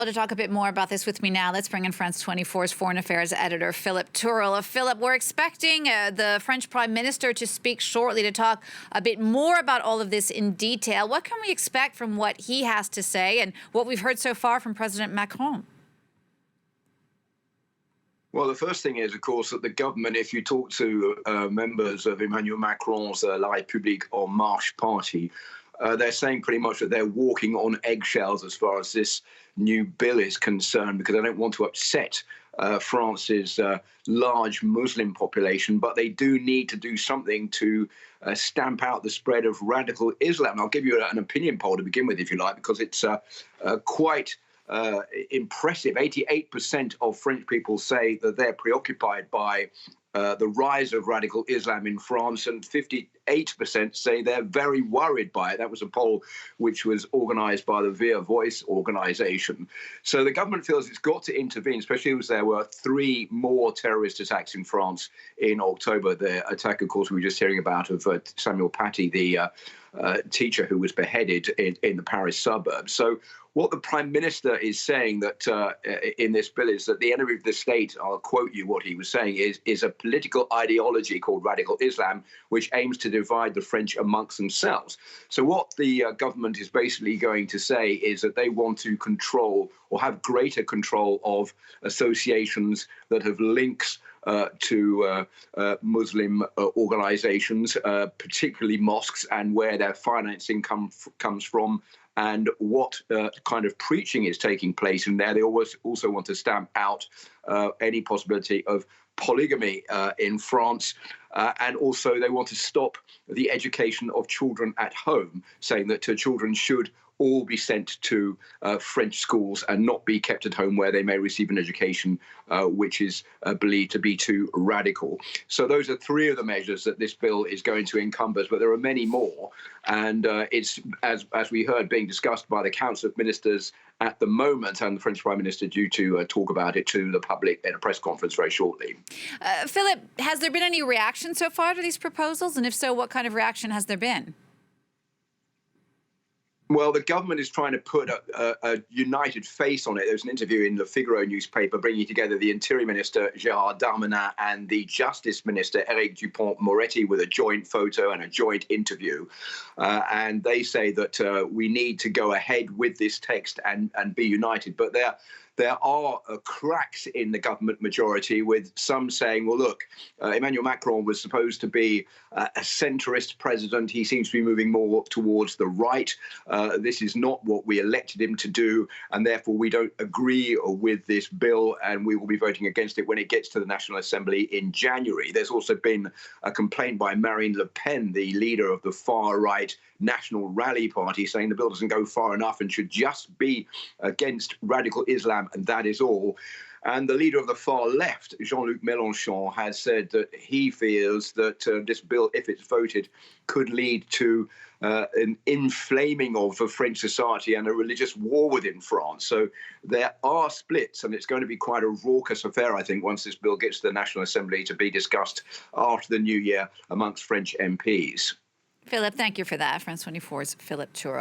To talk a bit more about this with me now, let's bring in France 24's foreign affairs editor, Philip Turle. Philip, we're expecting the French Prime Minister to speak shortly to talk a bit more about all of this in detail. What can we expect from what he has to say and what we've heard so far from President Macron? Well, the first thing is, of course, that the government, if you talk to members of Emmanuel Macron's La République En Marche party, they're saying pretty much that they're walking on eggshells as far as this new bill is concerned, because they don't want to upset France's large Muslim population, but they do need to do something to stamp out the spread of radical Islam. I'll give you an opinion poll to begin with, if you like, because it's quite impressive. 88% of French people say that they're preoccupied by the rise of radical Islam in France, and 58% say they're very worried by it. That was a poll which was organized by the Via Voice organization. So the government feels it's got to intervene, especially as there were 3 more terrorist attacks in France in October. The attack, of course, we were just hearing about of Samuel Paty, the teacher who was beheaded in the Paris suburbs. So what the Prime Minister is saying that in this bill is that the enemy of the state, I'll quote you what he was saying, is a political ideology called radical Islam, which aims to divide the French amongst themselves. So what the government is basically going to say is that they want to control or have greater control of associations that have links to Muslim organizations, particularly mosques, and where their financing comes from, and what kind of preaching is taking place in there. They also want to stamp out any possibility of polygamy in France. And also they want to stop the education of children at home, saying that children should all be sent to French schools and not be kept at home where they may receive an education which is believed to be too radical. So those are 3 of the measures that this bill is going to encompass, but there are many more. And it's, as we heard, being discussed by the Council of Ministers at the moment, and the French Prime Minister due to talk about it to the public in a press conference very shortly. Philip, has there been any reaction so far to these proposals? And if so, what kind of reaction has there been? Well, the government is trying to put a united face on it. There's an interview in the Figaro newspaper bringing together the Interior Minister, Gérald Darmanin, and the Justice Minister, Éric Dupond-Moretti, with a joint photo and a joint interview. And they say that we need to go ahead with this text and be united. But there are cracks in the government majority, with some saying, well, look, Emmanuel Macron was supposed to be a centrist president. He seems to be moving more towards the right. This is not what we elected him to do, and therefore we don't agree with this bill, and we will be voting against it when it gets to the National Assembly in January. There's also been a complaint by Marine Le Pen, the leader of the far-right National Rally Party, saying the bill doesn't go far enough and should just be against radical Islam, and that is all. And the leader of the far left, Jean-Luc Mélenchon, has said that he feels that this bill, if it's voted, could lead to an inflaming of French society and a religious war within France. So there are splits, and it's going to be quite a raucous affair, I think, once this bill gets to the National Assembly to be discussed after the new year amongst French MPs. Philip, thank you for that. France 24's Philip Turle.